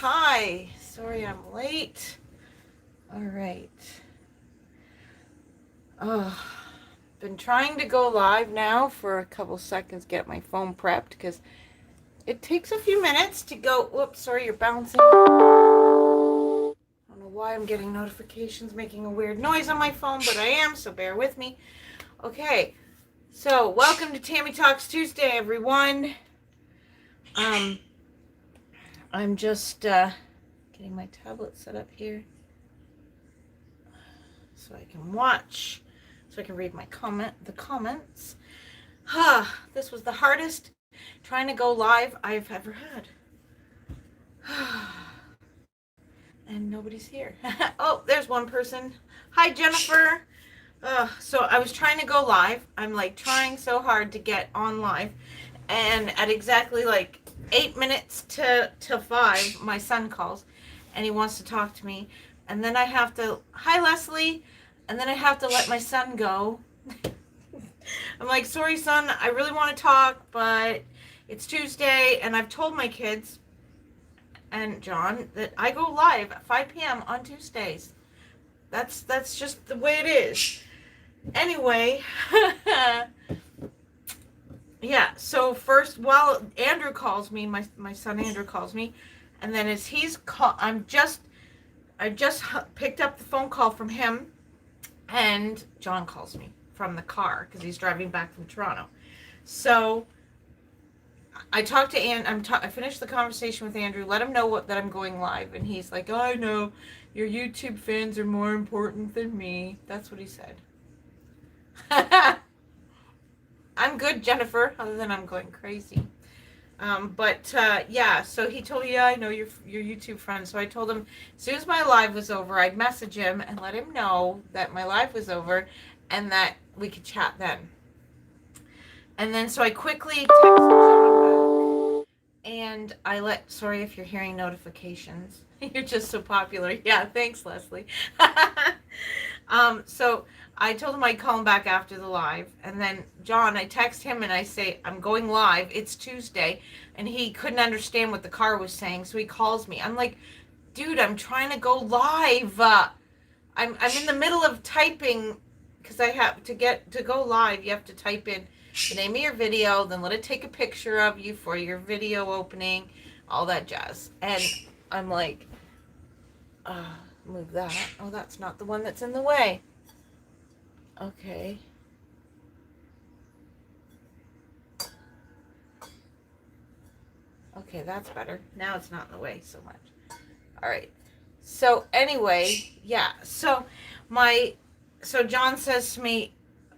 Hi, sorry I'm late. All right. Oh, been trying to go live now for a couple seconds, get my phone prepped because it takes a few minutes to go. Whoops, sorry, you're bouncing. I don't know why I'm getting notifications making a weird noise on my phone, but I am, so bear with me. Okay, so welcome to Tammy Talks Tuesday, everyone. Um, I'm just getting my tablet set up here so I can watch, so I can read the comments. This was the hardest trying to go live I've ever had. And nobody's here. Oh, there's one person. Hi, Jennifer. So I was trying to go live. I'm like trying so hard to get on live. And at exactly like 8 minutes to 5, my son calls and he wants to talk to me. And then I have to, hi, Leslie. And then I have to let my son go. I'm like, sorry, son, I really want to talk, but it's Tuesday, and I've told my kids and John that I go live at 5 p.m. on Tuesdays. That's just the way it is. Anyway, yeah, so first, while Andrew calls me, my son Andrew calls me, and then as I just picked up the phone call from him, and John calls me from the car because he's driving back from Toronto. So I talked to I finished the conversation with Andrew, let him know that I'm going live, and he's like, "Oh, I know, your YouTube fans are more important than me." That's what he said. I'm good, Jennifer, other than I'm going crazy. Yeah, so he told me, yeah, I know your YouTube friend. So I told him as soon as my live was over, I'd message him and let him know that my live was over and that we could chat then. And then so I quickly texted John back and sorry if you're hearing notifications. You're just so popular. Yeah, thanks, Leslie. So I told him I'd call him back after the live. And then John, I text him and I say, I'm going live. It's Tuesday. And he couldn't understand what the car was saying. So he calls me. I'm like, dude, I'm trying to go live. I'm in the middle of typing because I have to go live. You have to type in the name of your video, then let it take a picture of you for your video opening, all that jazz. And I'm like, move that. Oh, that's not the one that's in the way. Okay. Okay, that's better. Now it's not in the way so much. All right. So anyway, yeah. So John says to me,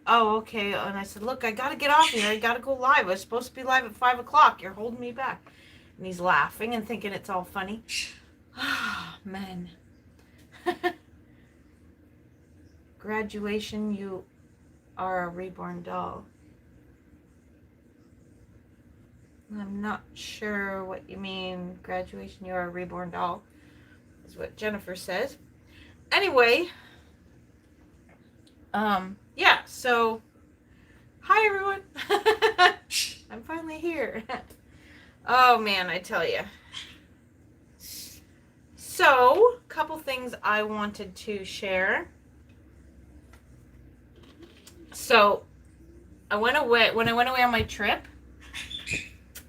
"Oh, okay." And I said, "Look, I gotta get off here. I gotta go live. I was supposed to be live at 5 o'clock. You're holding me back." And he's laughing and thinking it's all funny. Ah, men. Graduation, you are a reborn doll. I'm not sure what you mean. Graduation, you are a reborn doll, is what Jennifer says. Anyway, yeah, so hi everyone. I'm finally here. Oh man, I tell you. So, a couple things I wanted to share. So, when I went away on my trip,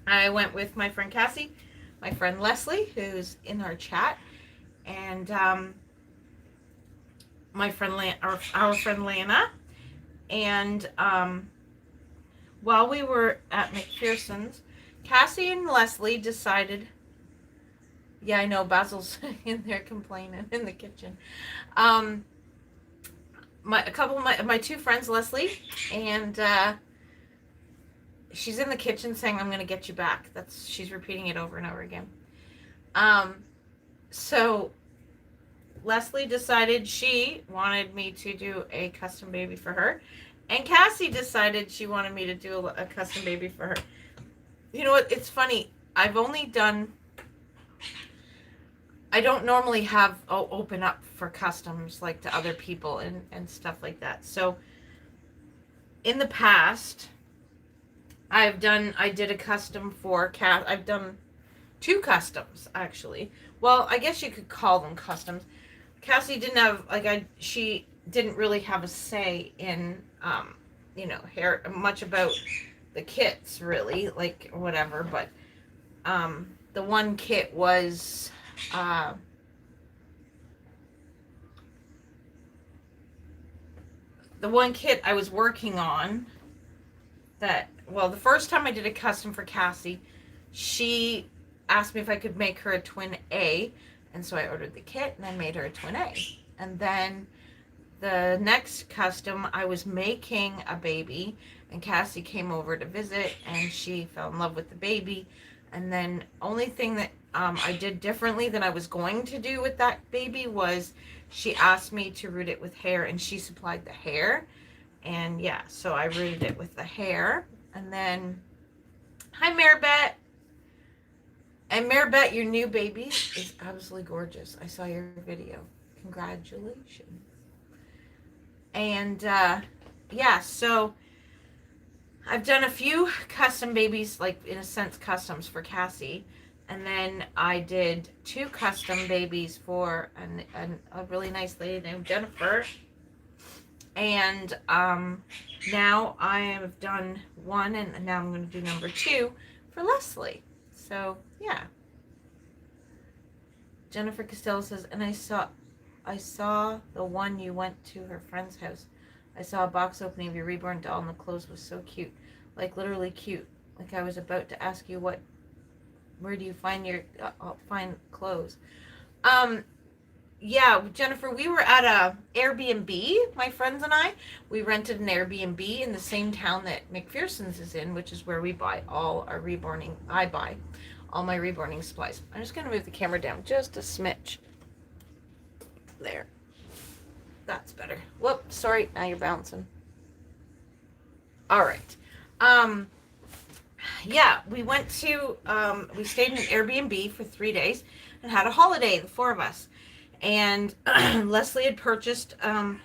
I went with my friend Cassie, my friend Leslie, who's in our chat, and my friend our friend Lana. And while we were at McPherson's, Cassie and Leslie decided. Yeah, I know Basil's in there complaining in the kitchen. My two friends, Leslie, and she's in the kitchen saying, "I'm going to get you back." She's repeating it over and over again. So Leslie decided she wanted me to do a custom baby for her, and Cassie decided she wanted me to do a custom baby for her. You know what? It's funny. I don't normally open up for customs like to other people and stuff like that. So in the past, I did a custom for I've done 2 customs actually. well, I guess you could call them customs. Cassie didn't have, like, she didn't really have a say in, hair, much about the kits, really, like, whatever, but, the one kit was, the one kit I was working on the first time I did a custom for Cassie, she asked me if I could make her a twin A, and so I ordered the kit and I made her a twin A. And then the next custom, I was making a baby, and Cassie came over to visit, and she fell in love with the baby. And then only thing that I did differently than I was going to do with that baby was she asked me to root it with hair, and she supplied the hair. And yeah, so I rooted it with the hair. And then, hi Maribet. And Maribet, your new baby is absolutely gorgeous. I saw your video. Congratulations. And yeah, so I've done a few custom babies, like in a sense customs for Cassie. And then I did 2 custom babies for a really nice lady named Jennifer. And now I have done 1, and now I'm going to do number 2 for Leslie. So yeah. Jennifer Costello says, and I saw the one you went to her friend's house. I saw a box opening of your reborn doll, and the clothes was so cute, like literally cute. Like I was about to ask you where do you find your find clothes? Yeah, Jennifer, we were at a Airbnb, my friends and I. We rented an Airbnb in the same town that McPherson's is in, which is where we buy all our reborning. I buy all my reborning supplies. I'm just going to move the camera down just a smidge. There. That's better. Whoop, sorry, now you're bouncing. All right. Yeah, we went to, we stayed in an Airbnb for 3 days and had a holiday, the 4 of us. And Leslie had purchased a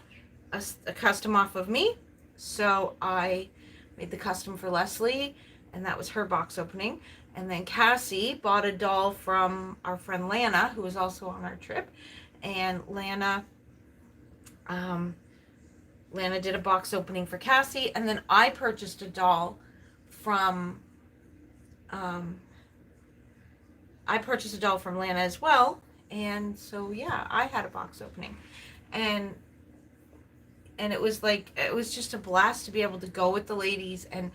custom off of me, so I made the custom for Leslie, and that was her box opening. And then Cassie bought a doll from our friend Lana, who was also on our trip, and Lana did a box opening for Cassie, and then I purchased a doll from Lana as well. And so yeah, I had a box opening, and it was just a blast to be able to go with the ladies and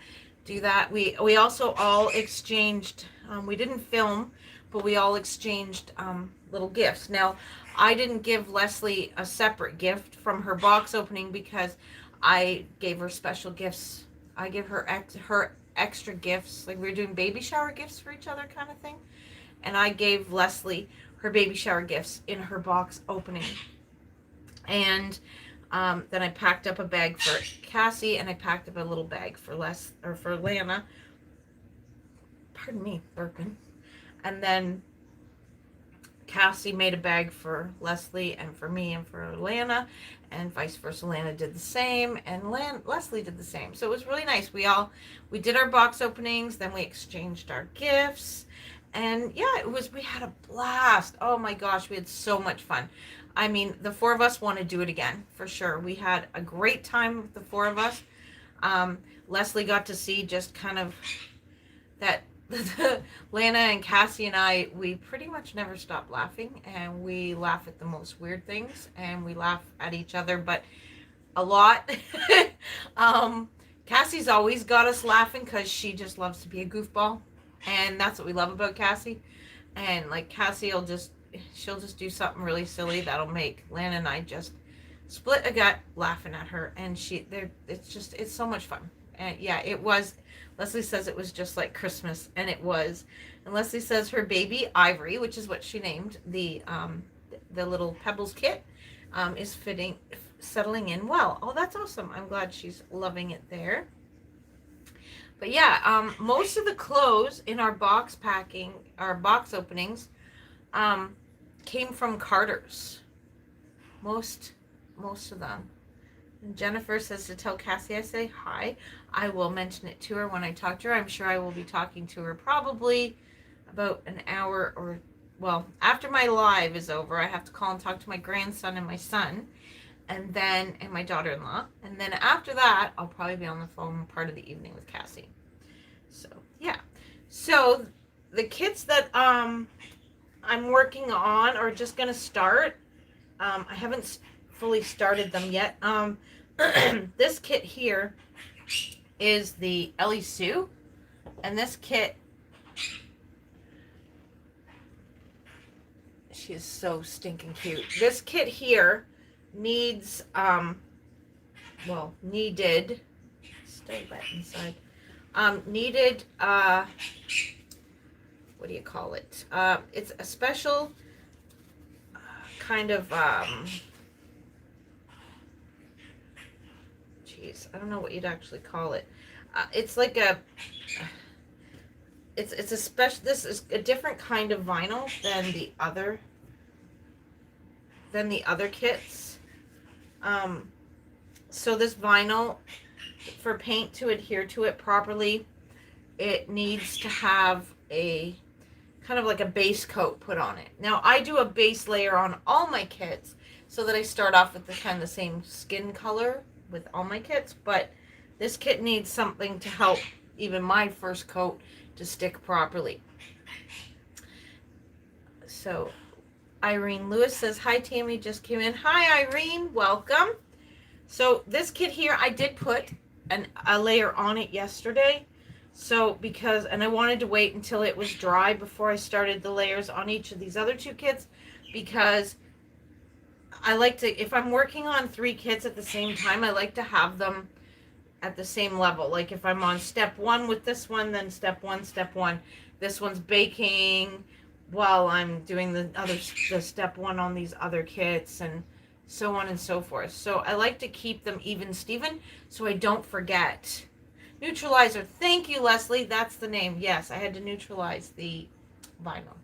do that. We also all exchanged, we didn't film, but we all exchanged little gifts. Now, I didn't give Leslie a separate gift from her box opening because I gave her special gifts. I give her extra gifts, like we were doing baby shower gifts for each other kind of thing. And I gave Leslie her baby shower gifts in her box opening. And then I packed up a bag for Cassie, and I packed up a little bag for Lana. Pardon me, burping. And then Cassie made a bag for Leslie and for me and for Lana, and vice versa. Lana did the same, and Leslie did the same. So it was really nice. We did our box openings, then we exchanged our gifts. And yeah, we had a blast. Oh my gosh, we had so much fun. I mean, the 4 of us want to do it again, for sure. We had a great time with the 4 of us. Leslie got to see just kind of that Lana and Cassie and I, we pretty much never stop laughing, and we laugh at the most weird things, and we laugh at each other, but a lot. Cassie's always got us laughing because she just loves to be a goofball. And that's what we love about Cassie. And like Cassie she'll just do something really silly that'll make Lana and I just split a gut laughing at her. And it's so much fun. And yeah, it was. Leslie says it was just like Christmas, and it was. And Leslie says her baby Ivory, which is what she named the little Pebbles kit, is settling in well. Oh, that's awesome. I'm glad she's loving it there. But yeah, most of the clothes in our box openings, came from Carter's. Most of them. And Jennifer says to tell Cassie I say hi. I will mention it to her when I talk to her. I'm sure I will be talking to her probably about an hour well, after my live is over, I have to call and talk to my grandson and my son, and my daughter-in-law. And then after that, I'll probably be on the phone part of the evening with Cassie. So, yeah. So, the kits that I'm working on are just going to start. I haven't fully started them yet. This kit here is the Ellie Sue. And this kit, she is so stinking cute. This kit here needs, needed, still wet inside, needed, what do you call it? It's a special kind of, geez, I don't know what you'd actually call it. It's like a, it's a special, this is a different kind of vinyl than the other kits. So this vinyl, for paint to adhere to it properly, it needs to have a kind of like a base coat put on it. Now I do a base layer on all my kits so that I start off with the kind of the same skin color with all my kits, but this kit needs something to help even my first coat to stick properly. So Irene Lewis says, hi Tammy, just came in. Hi Irene, welcome. So this kit here, I did put a layer on it yesterday. So and I wanted to wait until it was dry before I started the layers on each of these other two kits, because I like to, if I'm working on 3 kits at the same time, I like to have them at the same level. Like if I'm on step 1 with this one, then step 1. This one's baking while I'm doing the step 1 on these other kits, and so on and so forth. So I like to keep them even Steven so I don't forget. Neutralizer. Thank you, Leslie. That's the name. Yes, I had to neutralize the vinyl.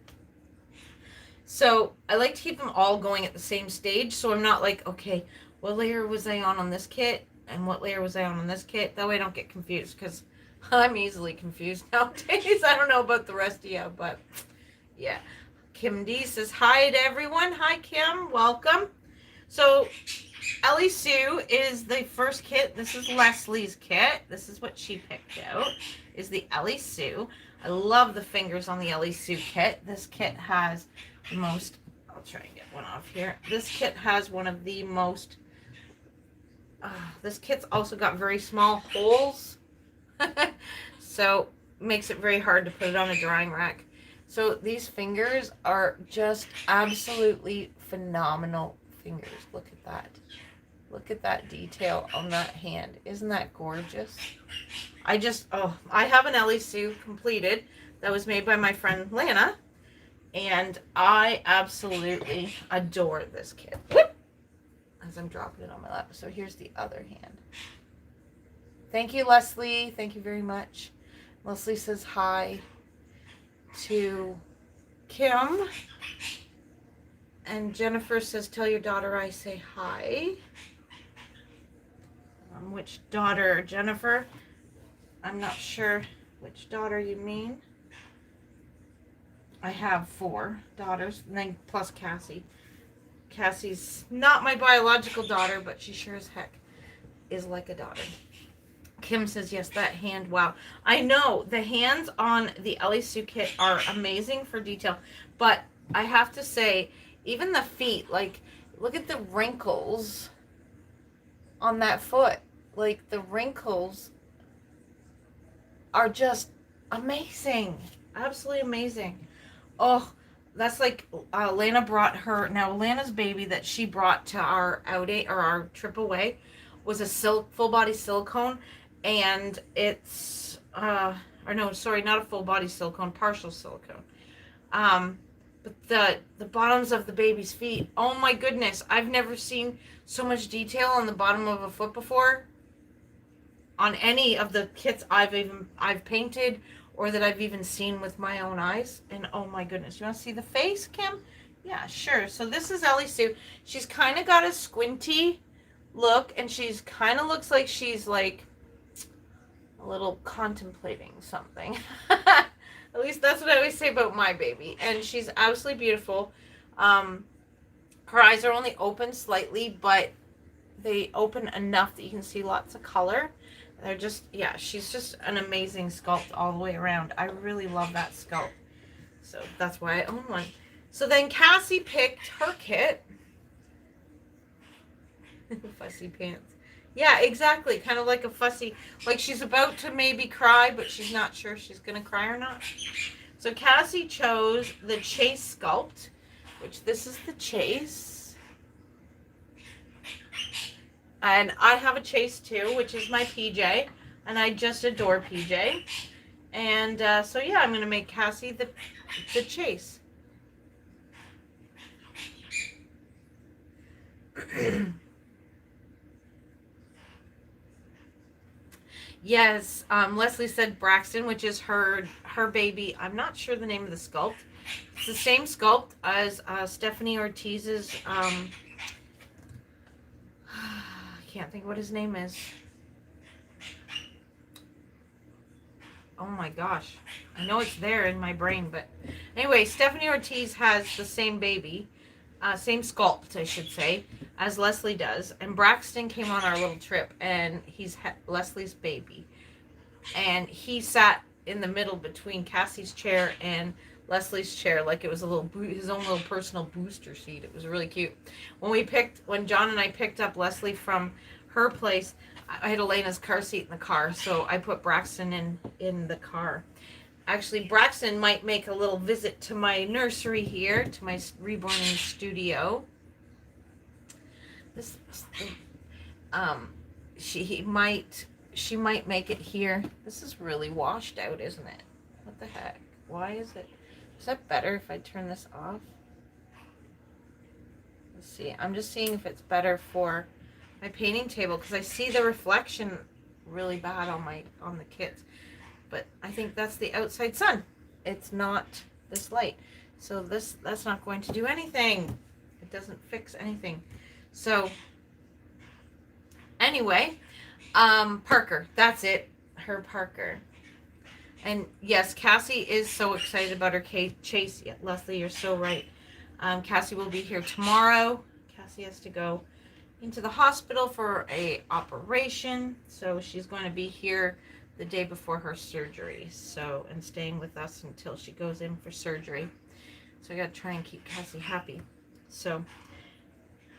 So I like to keep them all going at the same stage, so I'm not like, okay, what layer was I on this kit? And what layer was I on this kit? That way I don't get confused, because I'm easily confused nowadays. I don't know about the rest of you, but yeah. Kim D says, hi to everyone. Hi, Kim. Welcome. So Ellie Sue is the first kit. This is Leslie's kit. This is what she picked out, is the Ellie Sue. I love the fingers on the Ellie Sue kit. This kit has the most, I'll try and get one off here. This kit has one of the most, this kit's also got very small holes. So makes it very hard to put it on a drying rack. So these fingers are just absolutely phenomenal fingers. Look at that. Look at that detail on that hand. Isn't that gorgeous? I have an Ellie Sue completed that was made by my friend Lana, and I absolutely adore this kit. Whoop! As I'm dropping it on my lap. So here's the other hand. Thank you, Leslie. Thank you very much. Leslie says hi to Kim. And Jennifer says, tell your daughter I say hi. Which daughter, Jennifer? I'm not sure which daughter you mean. I have 4 daughters, and then plus Cassie. Cassie's not my biological daughter, but she sure as heck is like a daughter. Kim says, yes, that hand, wow. I know, the hands on the Ellie Sue kit are amazing for detail, but I have to say, even the feet, like, look at the wrinkles on that foot. Like, the wrinkles are just amazing. Absolutely amazing. Oh, that's like, Lana brought her, now Lana's baby that she brought to our our trip away was a full body silicone, and it's, or no, sorry, not a full body silicone, partial silicone. But the bottoms of the baby's feet, oh my goodness, I've never seen so much detail on the bottom of a foot before on any of the kits I've painted or that I've even seen with my own eyes. And oh my goodness, you want to see the face, Kim? Yeah, sure. So this is Ellie Sue. She's kind of got a squinty look, and she's kind of looks like she's like a little contemplating something. At least that's what I always say about my baby. And she's absolutely beautiful. Her eyes are only open slightly, but they open enough that you can see lots of color. They're just, yeah, she's just an amazing sculpt all the way around. I really love that sculpt. So that's why I own one. So then Cassie picked her kit. Fussy pants. Yeah, exactly. Kind of like a fussy, like she's about to maybe cry, but she's not sure if she's going to cry or not. So Cassie chose the Chase sculpt, which this is the Chase. And I have a Chase too, which is my PJ. And I just adore PJ. And so yeah, I'm going to make Cassie the Chase. Yes, Leslie said Braxton, which is her baby. I'm not sure the name of the sculpt. It's the same sculpt as Stephanie Ortiz's. I can't think what his name is. Oh my gosh, I know it's there in my brain, but anyway, Stephanie Ortiz has the same baby, same sculpt, I should say, as Leslie does. And Braxton came on our little trip, and he's Leslie's baby. And he sat in the middle between Cassie's chair and Leslie's chair, like it was his own little personal booster seat. It was really cute. When John and I picked up Leslie from her place, I had Elena's car seat in the car, so I put Braxton in the car. Actually, Braxton might make a little visit to my nursery here, to my reborning studio. She might make it here. This is really washed out, isn't it? What the heck? Why is it? Is that better if I turn this off? Let's see. I'm just seeing if it's better for my painting table, because I see the reflection really bad on the kits. But I think that's the outside sun. It's not this light. So that's not going to do anything. It doesn't fix anything. So anyway, Parker, that's it. Her Parker. And yes, Cassie is so excited about her Chase. Yeah, Leslie, you're so right. Cassie will be here tomorrow. Cassie has to go into the hospital for a operation, so she's going to be here the day before her surgery, so, and staying with us until she goes in for surgery. So I got to try and keep Cassie happy. So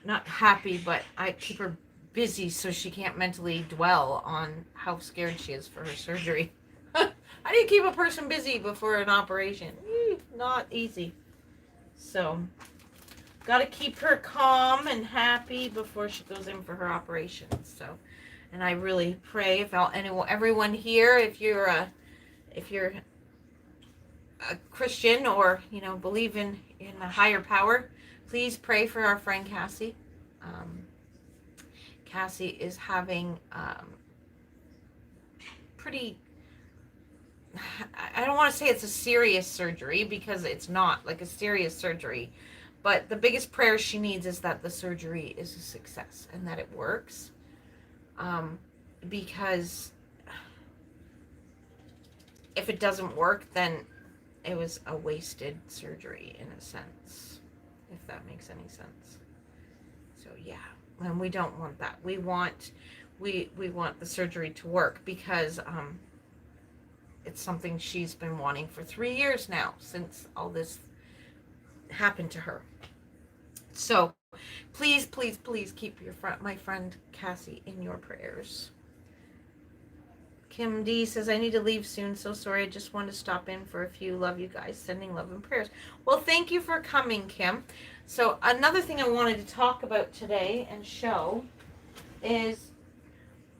not happy, but I keep her busy so she can't mentally dwell on how scared she is for her surgery. How do you keep a person busy before an operation? Not easy. So got to keep her calm and happy before she goes in for her operation. So, and I really pray everyone here, if you're a Christian, or believe in a higher power, please pray for our friend Cassie. Cassie is having pretty, I don't want to say it's a serious surgery, because it's not like a serious surgery. But the biggest prayer she needs is that the surgery is a success and that it works. Because if it doesn't work, then it was a wasted surgery in a sense, if that makes any sense. So yeah, and we don't want that. We want the surgery to work, because it's something she's been wanting for 3 years now, since all this happened to her. So please, please, please keep my friend Cassie in your prayers. Kim D says, I need to leave soon, so sorry. I just wanted to stop in for a few. Love you guys. Sending love and prayers. Well, thank you for coming, Kim. So another thing I wanted to talk about today and show is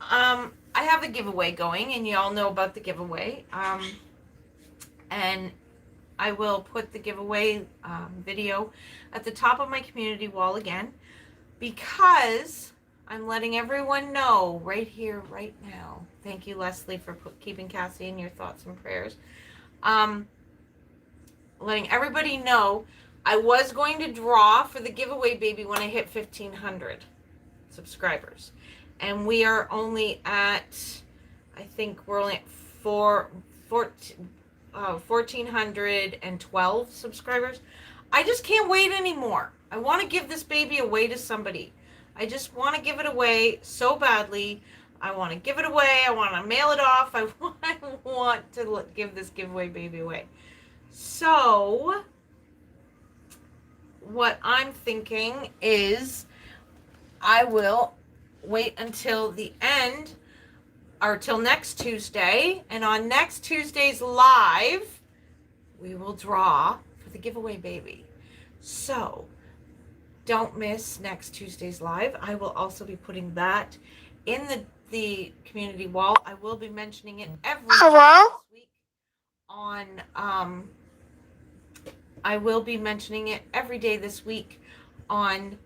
I have a giveaway going, and you all know about the giveaway. And I will put the giveaway video at the top of my community wall again, because I'm letting everyone know right here, right now. Thank you, Leslie, for keeping Cassie in your thoughts and prayers. Letting everybody know I was going to draw for the giveaway baby when I hit 1,500 subscribers. And we are only at, I think we're only at 14, 1,412 subscribers. I just can't wait anymore. I want to give this baby away to somebody. I just want to give it away so badly. I want to give it away. I want to mail it off. I want to give this giveaway baby away. So, what I'm thinking is I will wait until the end or till next Tuesday. And on next Tuesday's live, we will draw for the giveaway baby. So, don't miss next Tuesday's live. I will also be putting that in the community wall. I will be mentioning it every week on I will be mentioning it every day this week on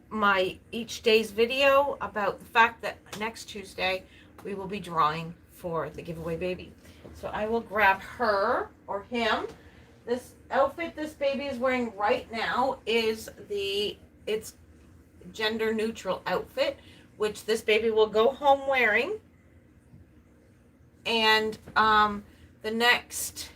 my each day's video about the fact that next Tuesday we will be drawing for the giveaway baby. So I will grab her or him. This outfit this baby is wearing right now is it's gender neutral outfit, which this baby will go home wearing. And the next,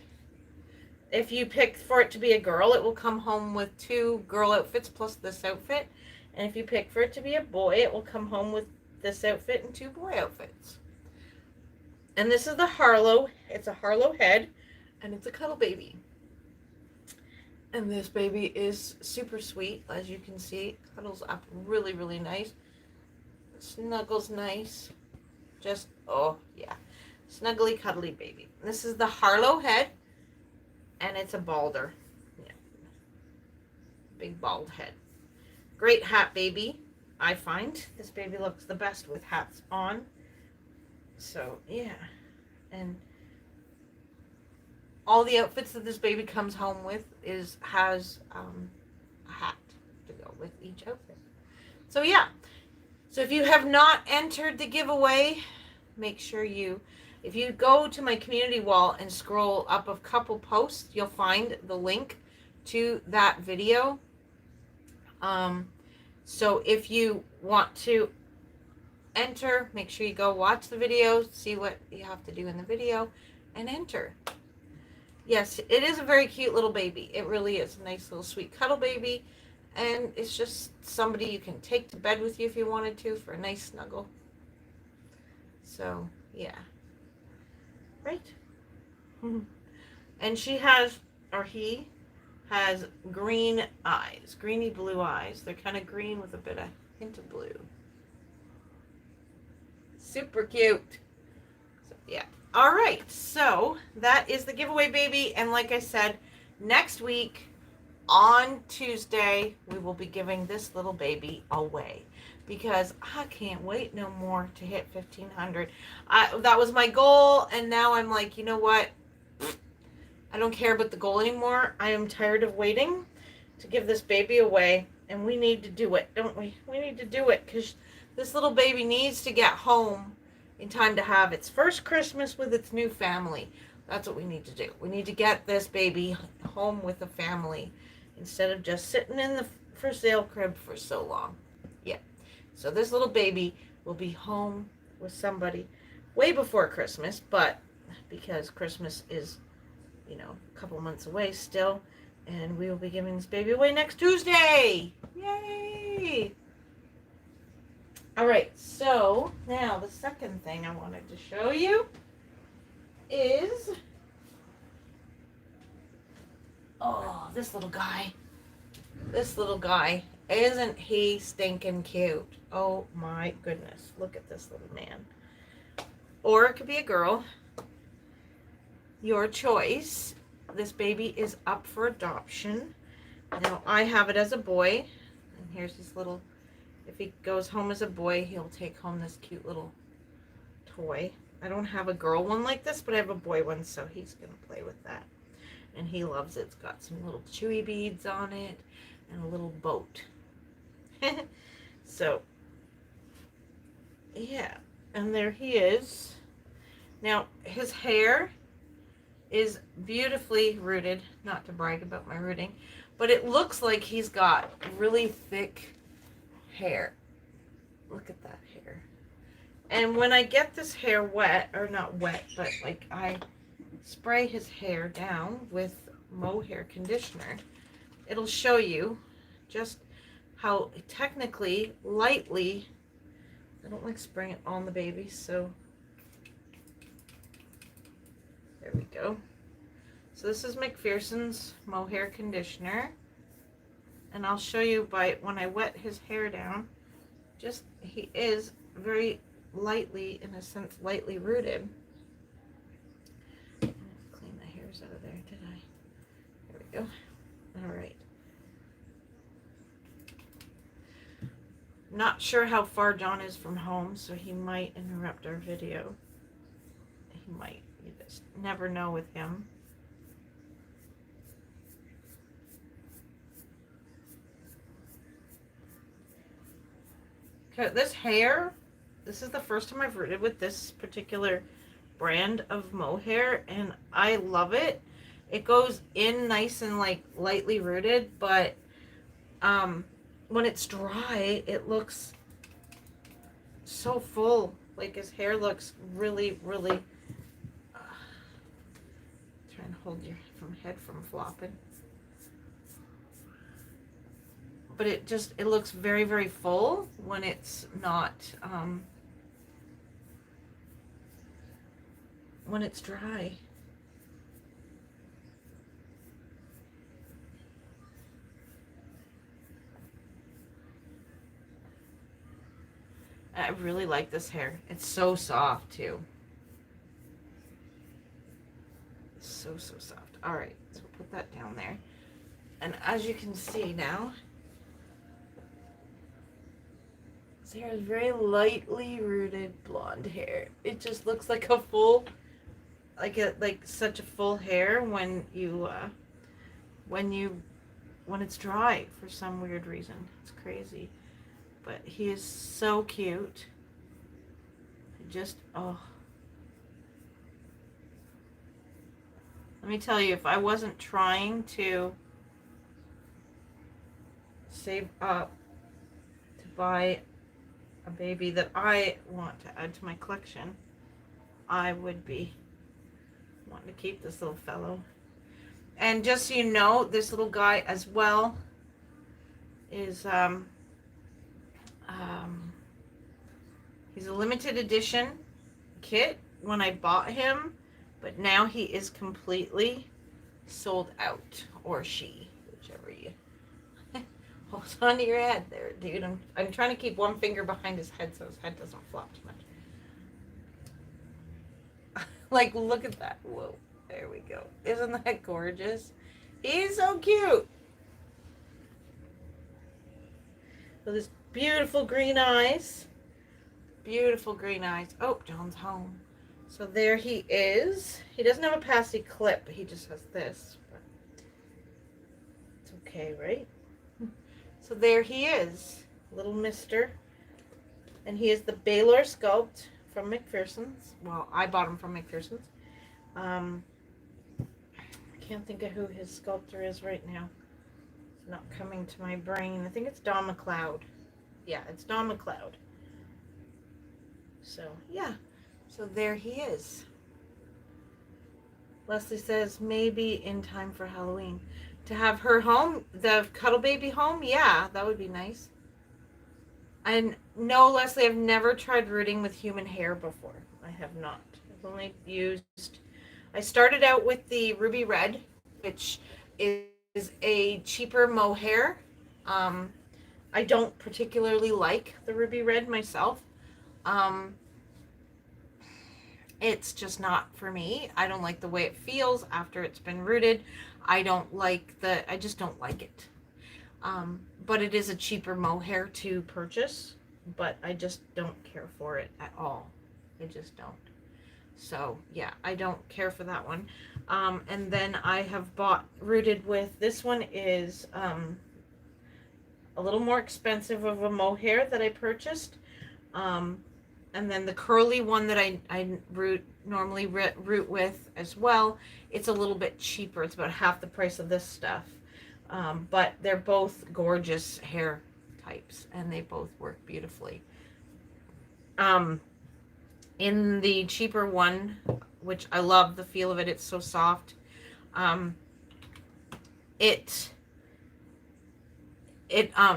if you pick for it to be a girl, it will come home with 2 girl outfits plus this outfit. And if you pick for it to be a boy, it will come home with this outfit and 2 boy outfits. And this is the Harlow. It's a Harlow head, and it's a cuddle baby. And this baby is super sweet, as you can see. It cuddles up really, really nice. Snuggles nice. Just, oh, yeah. Snuggly, cuddly baby. This is the Harlow head, and it's a balder. Yeah. Big bald head. Great hat baby, I find. This baby looks the best with hats on. So, yeah. And all the outfits that this baby comes home with has a hat to go with each outfit. So, yeah. So, if you have not entered the giveaway, make sure if you go to my community wall and scroll up a couple posts, you'll find the link to that video. So if you want to enter, make sure you go watch the video, see what you have to do in the video, and enter. Yes, it is a very cute little baby. It really is a nice little sweet cuddle baby, and it's just somebody you can take to bed with you if you wanted to for a nice snuggle. So, yeah. Right? And she has, or he has green eyes, greeny blue eyes. They're kind of green with a bit of hint of blue. Super cute. So, yeah. All right. So that is the giveaway baby. And like I said, next week on Tuesday, we will be giving this little baby away because I can't wait no more to hit 1,500. That was my goal. And now I'm like, you know what? I don't care about the goal anymore. I am tired of waiting to give this baby away, and we need to do it, don't we? We need to do it because this little baby needs to get home in time to have its first Christmas with its new family. That's what we need to do. We need to get this baby home with a family instead of just sitting in the for sale crib for so long. Yeah. So this little baby will be home with somebody way before Christmas, but because Christmas is a couple months away still, and we will be giving this baby away next Tuesday. Yay! All right, so now the second thing I wanted to show you is, this little guy. This little guy. Isn't he stinking cute? Oh my goodness. Look at this little man. Or it could be a girl. Your choice. This baby is up for adoption. Now, I have it as a boy. And here's this little, if he goes home as a boy, he'll take home this cute little toy. I don't have a girl one like this, but I have a boy one, so he's going to play with that. And he loves it. It's got some little chewy beads on it and a little boat. So, yeah. And there he is. Now, his hair is beautifully rooted. Not to brag about my rooting, but it looks like he's got really thick hair. Look at that hair. And when I get this hair wet, or not wet, but like I spray his hair down with Mohair conditioner, it'll show you just how technically lightly, I don't like spraying it on the baby, so there we go. So this is McPherson's Mohair conditioner, and I'll show you by when I wet his hair down, just he is very lightly, in a sense, lightly rooted. I didn't clean the hairs out of there, did I? There we go. All right. Not sure how far John is from home, so he might interrupt our video. He might. You just never know with him. Okay, this hair, this is the first time I've rooted with this particular brand of Mohair, and I love it. It goes in nice and like lightly rooted, but when it's dry, it looks so full. Like his hair looks really, really. Trying to hold your head from flopping. But it looks very, very full when it's not, when it's dry. I really like this hair. It's so soft too. It's so soft. All right, so we'll put that down there. And as you can see now, his hair is very lightly rooted blonde hair. It just looks like a full, like such a full hair when it's dry for some weird reason. It's crazy. But he is so cute. Just, oh. Let me tell you, if I wasn't trying to save up to buy a baby that I want to add to my collection, I would be wanting to keep this little fellow. And just so you know, this little guy as well is he's a limited edition kit when I bought him, but now he is completely sold out, or she, whichever you hold on to your head there, dude. I'm trying to keep one finger behind his head so his head doesn't flop too much. Like, look at that. Whoa, there we go. Isn't that gorgeous? He's so cute. With his beautiful green eyes. Beautiful green eyes. Oh, John's home. So there he is. He doesn't have a passy clip. He just has this. But it's okay, right? So there he is. Little mister. And he is the Baylor Sculpt from McPherson's. Well, I bought him from McPherson's. I can't think of who his sculptor is right now. It's not coming to my brain. I think it's Don McLeod. Yeah, it's Don McLeod. So, yeah. So there he is. Leslie says, maybe in time for Halloween. To have her home, the cuddle baby home, yeah, that would be nice. And no, Leslie, I've never tried rooting with human hair before. I have not. I've only used, I started out with the Ruby Red, which is a cheaper mohair. I don't particularly like the Ruby Red myself. It's just not for me. I don't like the way it feels after it's been rooted. I just don't like it. But it is a cheaper mohair to purchase, but I just don't care for it at all. I just don't. So yeah, I don't care for that one. And then I have rooted with, this one is a little more expensive of a mohair that I purchased. And then the curly one that I normally root with as well, it's a little bit cheaper. It's about half the price of this stuff. But they're both gorgeous hair types, and they both work beautifully. In the cheaper one, which I love the feel of it. It's so soft. It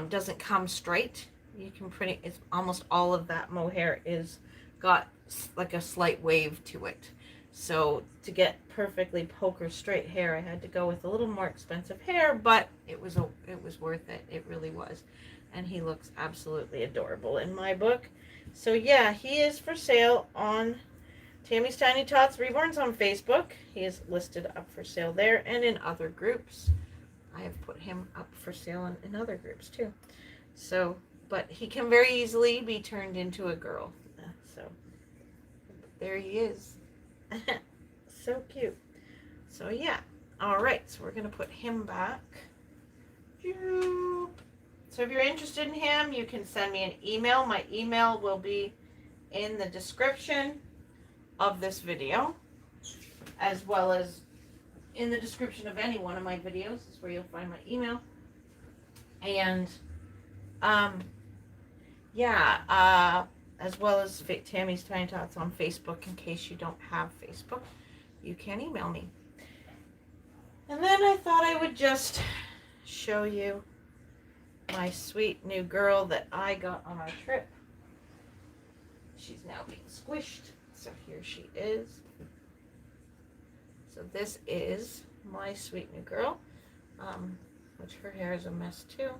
doesn't come straight. You can it's almost all of that mohair is got like a slight wave to it. So to get perfectly poker straight hair, I had to go with a little more expensive hair, but it was worth it. It really was. And he looks absolutely adorable in my book. So yeah, he is for sale on Tammy's Tiny Tots Reborns on Facebook. He is listed up for sale there and in other groups. I have put him up for sale in other groups too. So, but he can very easily be turned into a girl. So there he is. So cute. So yeah. All right. So we're going to put him back. So if you're interested in him, you can send me an email. My email will be in the description of this video, as well as in the description of any one of my videos. Is where you'll find my email. And as well as Tammy's Tiny Tots on Facebook. In case you don't have Facebook, you can email me. And then I thought I would just show you my sweet new girl that I got on our trip. She's now being squished. So here she is. So this is my sweet new girl, which her hair is a mess too.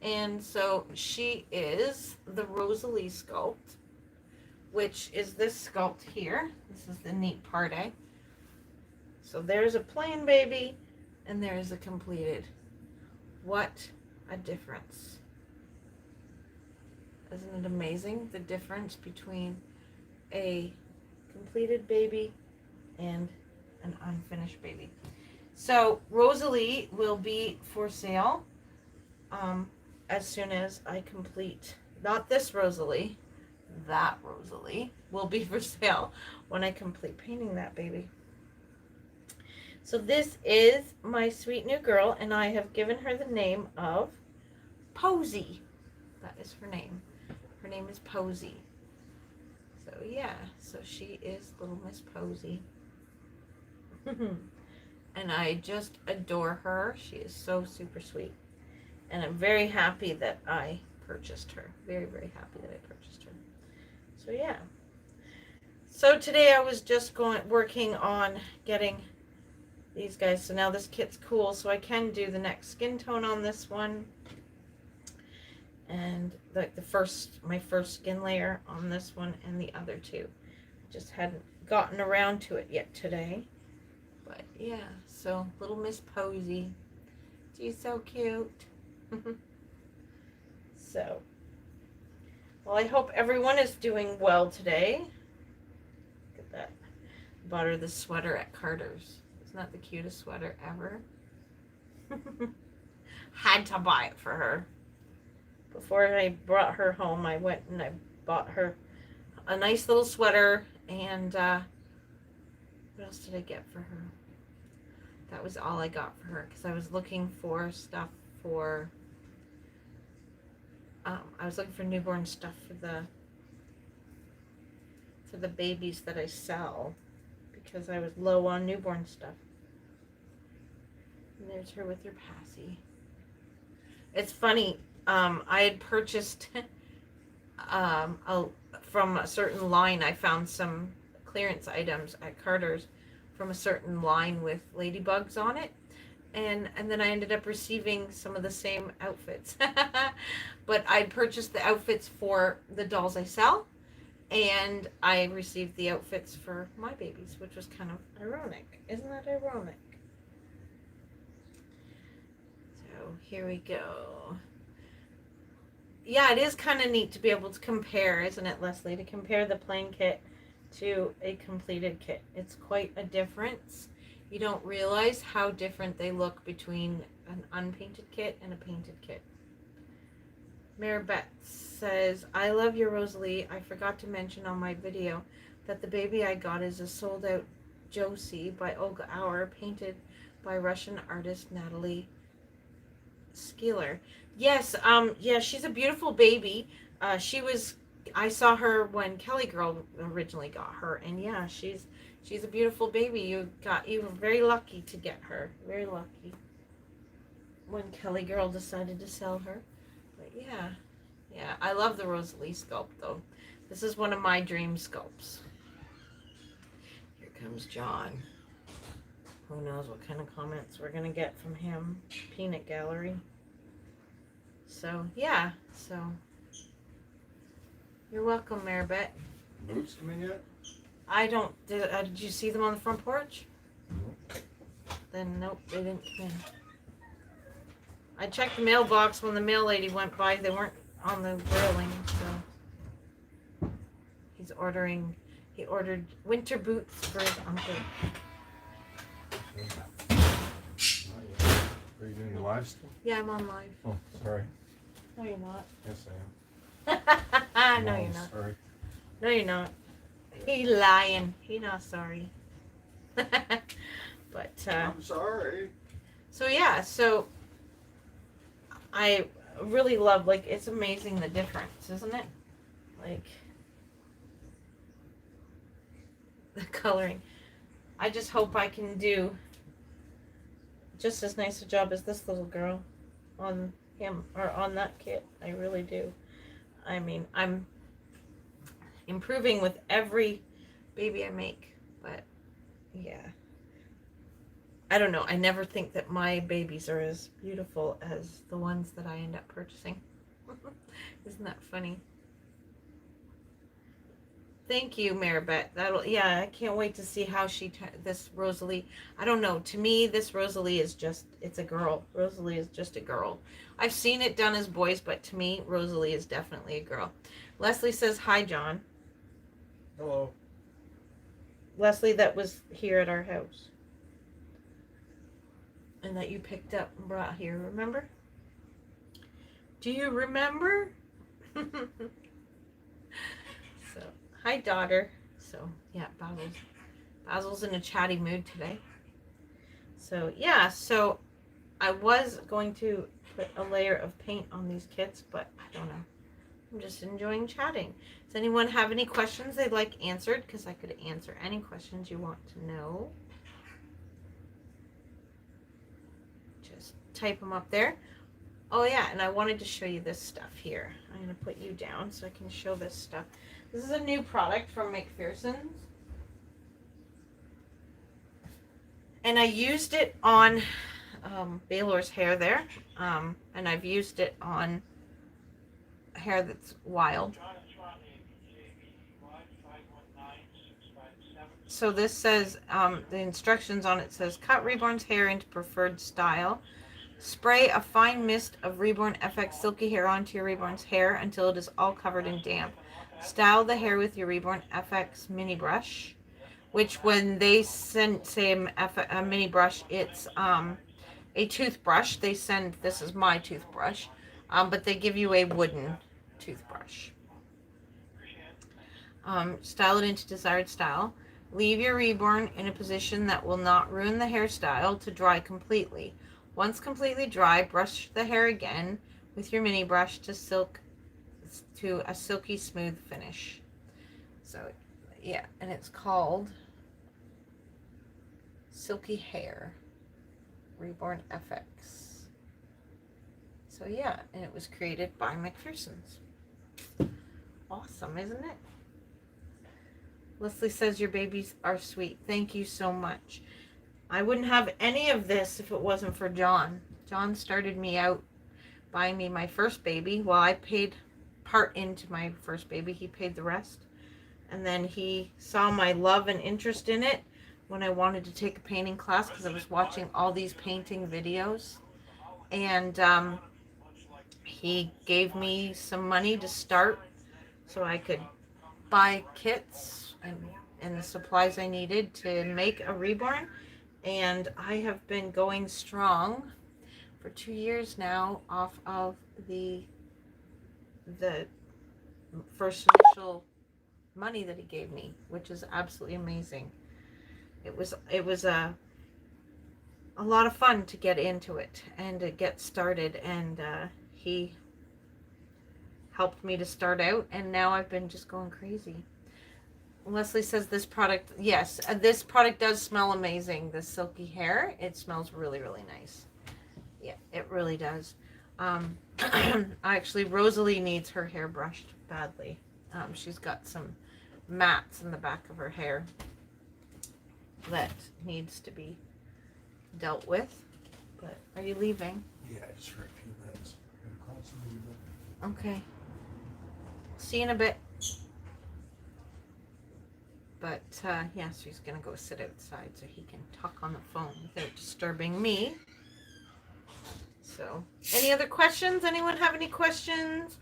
And so she is the Rosalie sculpt, which is this sculpt here. This is the neat part, eh? So there's a plain baby and there's a completed. What a difference. Isn't it amazing, the difference between a completed baby and an unfinished baby? So Rosalie will be for sale as soon as I complete, not this Rosalie, that Rosalie will be for sale when I complete painting that baby. So this is my sweet new girl, and I have given her the name of Posy. That is her name. Her name is Posy. So yeah, so she is little Miss Posy. And I just adore her. She is so super sweet. And I'm very happy that I purchased her. Very, very happy that I purchased her. So yeah. So today I was just working on getting these guys. So now this kit's cool, so I can do the next skin tone on this one. And like my first skin layer on this one and the other two. Just hadn't gotten around to it yet today. But yeah, so little Miss Posy. She's so cute. So, well, I hope everyone is doing well today. Look at that. Bought her the sweater at Carter's. Isn't that the cutest sweater ever? Had to buy it for her. Before I brought her home, I went and I bought her a nice little sweater. And what else did I get for her? That was all I got for her, because I was looking for stuff for newborn stuff for the babies that I sell, because I was low on newborn stuff. And there's her with her passy. It's funny, I had purchased from a certain line. I found some clearance items at Carter's from a certain line with ladybugs on it, and then I ended up receiving some of the same outfits. But I purchased the outfits for the dolls I sell, and I received the outfits for my babies, which was kind of ironic. Isn't that ironic? So here we go. Yeah, it is kind of neat to be able to compare, isn't it, Leslie, to compare the plain kit to a completed kit. It's quite a difference. You don't realize how different they look between an unpainted kit and a painted kit. Maribeth says, I love your Rosalie. I forgot to mention on my video that the baby I got is a sold out Josie by Olga Auer, painted by Russian artist Natalie Skiller. Yes, yeah, she's a beautiful baby. She was I saw her when Kelly Girl originally got her, and yeah, she's a beautiful baby. You were very lucky to get her. Very lucky when Kelly Girl decided to sell her. But yeah. Yeah, I love the Rosalie sculpt though. This is one of my dream sculpts. Here comes John. Who knows what kind of comments we're gonna get from him. Peanut Gallery. So yeah, so you're welcome, Maribet. Boots come in yet? I don't. Did you see them on the front porch? Nope. Then nope, they didn't come in. I checked the mailbox when the mail lady went by. They weren't on the railing, so he's ordering. He ordered winter boots for his uncle. Are you doing the live still? Yeah, I'm on live. Oh, sorry. No, you're not. Yes, I am. No, you're not. Sorry. No, you're not. He lying. He not sorry. But I'm sorry. so yeah, so I really love, like, it's amazing the difference, isn't it? Like the coloring. I just hope I can do just as nice a job as this little girl on him or on that kit. I really do. I mean, I'm improving with every baby I make, but yeah. I don't know. I never think that my babies are as beautiful as the ones that I end up purchasing. Isn't that funny? Thank you, Maribet. Yeah, I can't wait to see how this Rosalie, I don't know. To me, this Rosalie is it's a girl. Rosalie is just a girl. I've seen it done as boys, but to me, Rosalie is definitely a girl. Leslie says, hi, John. Hello. Leslie that was here at our house. And that you picked up and brought here, remember? Do you remember? So, hi, daughter. So, yeah, Basil's in a chatty mood today. So, yeah, so I was going to put a layer of paint on these kits, but I don't know. I'm just enjoying chatting. Does anyone have any questions they'd like answered? Because I could answer any questions you want to know. Just type them up there. Oh yeah, and I wanted to show you this stuff here. I'm going to put you down so I can show this stuff. This is a new product from McPherson's. And I used it on Baylor's hair there. And I've used it on hair that's wild. So this says, the instructions on it says, cut Reborn's hair into preferred style. Spray a fine mist of Reborn FX Silky Hair onto your Reborn's hair until it is all covered in damp. Style the hair with your Reborn FX mini brush, which when they say a mini brush, it's a toothbrush. They send, this is my toothbrush, but they give you a wooden toothbrush. Style it into desired style. Leave your Reborn in a position that will not ruin the hairstyle to dry completely. Once completely dry, brush the hair again with your mini brush to a silky smooth finish. So yeah, and it's called Silky Hair Reborn FX. So yeah, and it was created by McPherson's. Awesome, isn't it? Leslie says your babies are sweet. Thank you so much. I wouldn't have any of this if it wasn't for John. John started me out buying me my first baby. Well, I paid part into my first baby. He paid the rest. And then he saw my love and interest in it when I wanted to take a painting class because I was watching all these painting videos. And he gave me some money to start so I could buy kits and the supplies I needed to make a Reborn. And I have been going strong for 2 years now off of the first initial money that he gave me, which is absolutely amazing. It was a lot of fun to get into it and to get started, and he helped me to start out, and now I've been just going crazy. Leslie says this product, yes, this product does smell amazing. The silky hair, it smells really, really nice. Yeah, it really does. Actually, Rosalie needs her hair brushed badly. She's got some mats in the back of her hair that needs to be dealt with. But are you leaving? Yeah, just for a few minutes. I'm gonna call somebody. Okay. See you in a bit. But yeah, so he's gonna go sit outside so he can talk on the phone without disturbing me. So, any other questions? Anyone have any questions?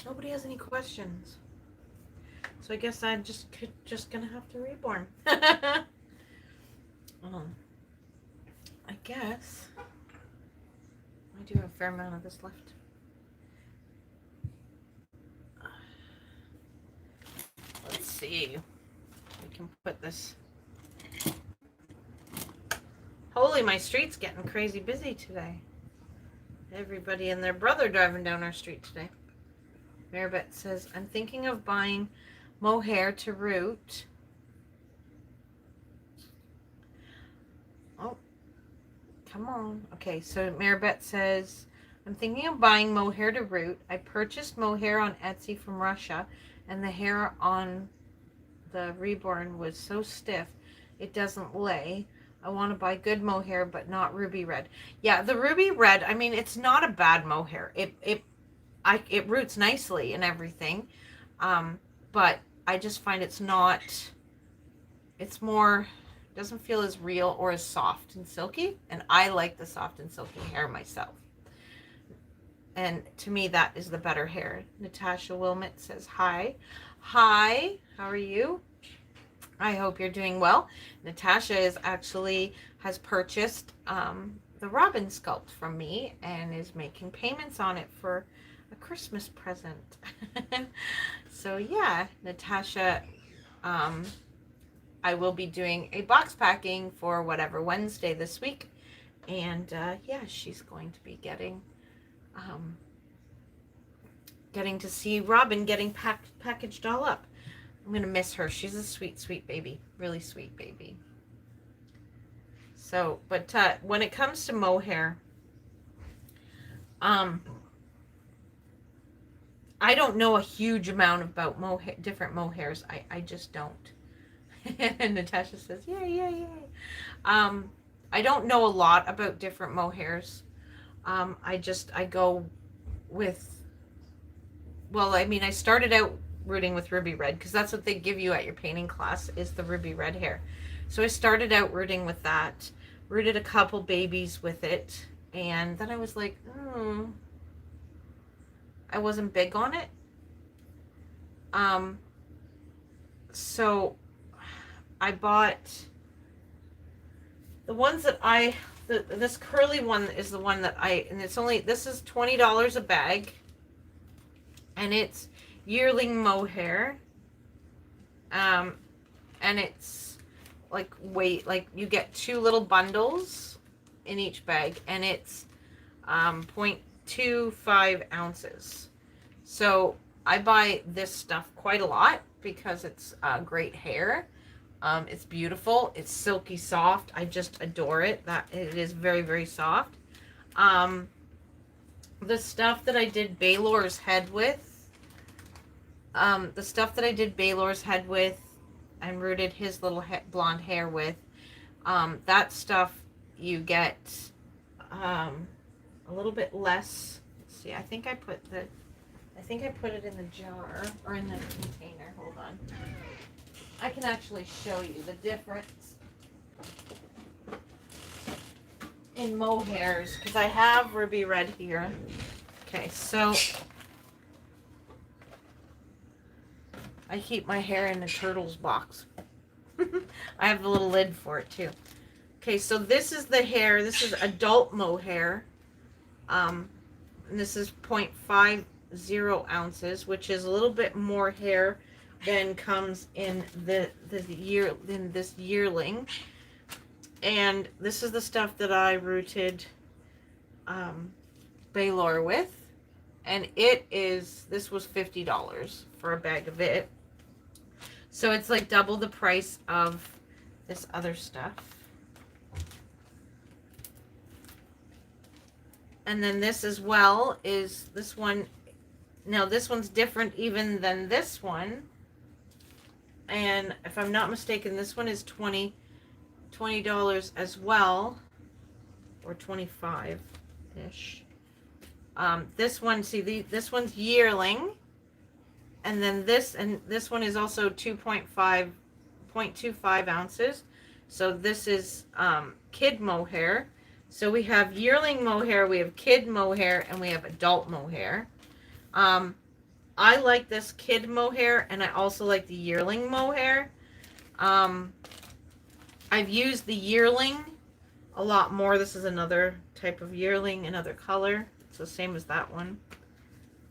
Nobody has any questions. So I guess I'm just gonna have to reborn. I guess I do have a fair amount of this left. Let's see. We can put this. Holy, my street's getting crazy busy today. Everybody and their brother driving down our street today. Maribeth says, I'm thinking of buying Mohair to root. Oh, come on. Okay, so Maribeth says, I'm thinking of buying Mohair to root. I purchased Mohair on Etsy from Russia, and the hair on the reborn was so stiff it doesn't lay. I want to buy good mohair, but not ruby red. Yeah, the ruby red, I mean, it's not a bad mohair. It roots nicely and everything. But I just find it's more, doesn't feel as real or as soft and silky. And I like the soft and silky hair myself. And to me, that is the better hair. Natasha Wilmot says, hi. Hi, how are you? I hope you're doing well. Natasha has purchased the Robin sculpt from me and is making payments on it for a Christmas present. So yeah, Natasha, I will be doing a box packing for whatever Wednesday this week. And yeah, she's going to be getting to see Robin getting packaged all up. I'm going to miss her. She's a sweet, sweet baby. Really sweet baby. So, but when it comes to mohair, I don't know a huge amount about different mohairs. I just don't. And Natasha says, yay. I don't know a lot about different mohairs. I go with, well, I mean, I started out rooting with ruby red because that's what they give you at your painting class is the ruby red hair. So I started out rooting with that, rooted a couple babies with it, and then I was like, I wasn't big on it. So I bought the ones that this curly one is the one that and this is $20 a bag, and it's yearling mohair, and it's like you get 2 little bundles in each bag, and it's 0.25 ounces. So I buy this stuff quite a lot because it's great hair. It's beautiful. It's silky soft. I just adore it. That it is very, very soft. The stuff that I did Baylor's head with, and rooted his little blonde hair with, that stuff you get a little bit less. Let's see, I think I put it in the jar or in the container. Hold on. I can actually show you the difference in mohairs because I have ruby red here. Okay, so I keep my hair in the turtles box. I have the little lid for it too. Okay, so this is the hair. This is adult mohair. And this is 0.50 ounces, which is a little bit more hair than comes in this yearling. And this is the stuff that I rooted Baylor with. And this was $50 for a bag of it. So it's like double the price of this other stuff. And then this as well is this one. Now this one's different even than this one. And if I'm not mistaken, this one is $20 as well. Or 25-ish. This one, see, this one's yearling. And then this one is also 0.25 ounces. So this is kid mohair. So we have yearling mohair, we have kid mohair, and we have adult mohair. I like this kid mohair, and I also like the yearling mohair. I've used the yearling a lot more. This is another type of yearling, another color. It's the same as that one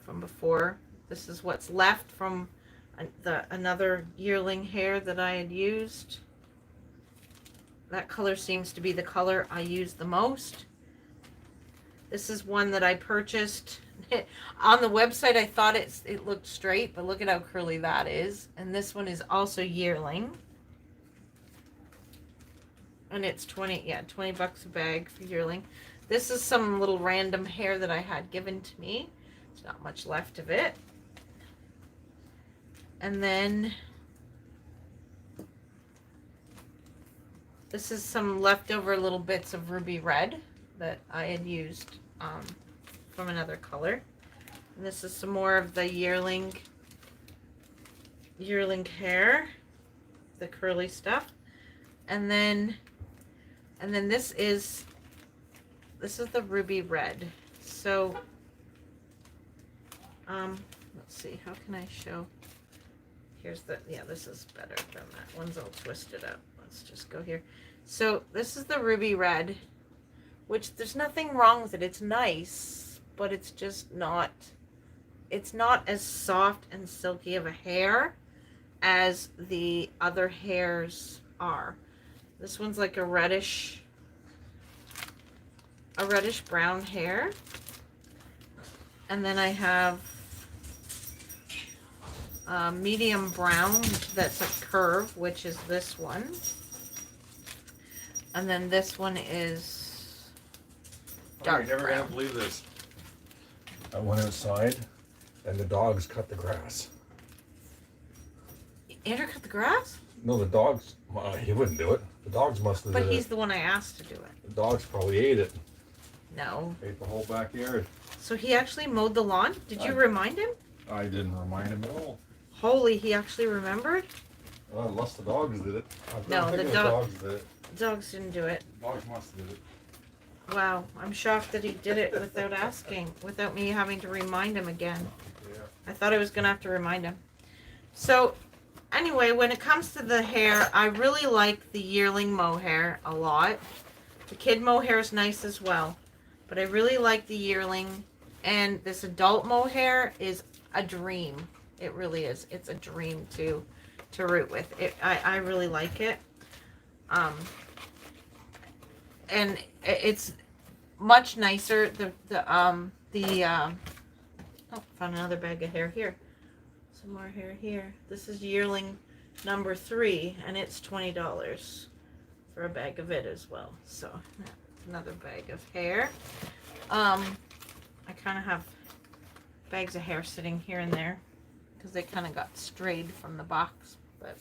from before. This is what's left from another yearling hair that I had used. That color seems to be the color I use the most. This is one that I purchased. On the website, I thought it looked straight, but look at how curly that is. And this one is also yearling. And it's 20 bucks a bag for yearling. This is some little random hair that I had given to me. There's not much left of it. And then this is some leftover little bits of ruby red that I had used from another color. And this is some more of the yearling hair, the curly stuff. And then this is the ruby red. So let's see, how can I show? Here's this is better than that one's all twisted up. Let's just go here. So this is the ruby red, which there's nothing wrong with it. It's nice, but it's just not, it's not as soft and silky of a hair as the other hairs are. This one's like a reddish brown hair. And then I have medium brown that's a curve, which is this one. And then this one is dark You're never brown. gonna believe this. I went outside and the dogs cut the grass. Andrew cut the grass? No, the dogs, he wouldn't do it. The dogs must have But did he's it. the one I asked to do it. The dogs probably ate it. No. Ate the whole backyard. So he actually mowed the lawn? Did you remind him? I didn't remind him at all. Holy, he actually remembered? Well, unless the dogs did it. No, I'm thinking the dogs did it. Dogs didn't do it. Dogs must have did it. Wow, I'm shocked that he did it without asking, without me having to remind him again. Yeah. I thought I was going to have to remind him. So, anyway, when it comes to the hair, I really like the yearling mohair a lot. The kid mohair is nice as well. But I really like the yearling. And this adult mohair is a dream. It really is. It's a dream to root with. I really like it. And it's much nicer. Oh, found another bag of hair here. Some more hair here. This is yearling number 3, and it's $20 for a bag of it as well. So another bag of hair. I kind of have bags of hair sitting here and there because they kind of got strayed from the box. But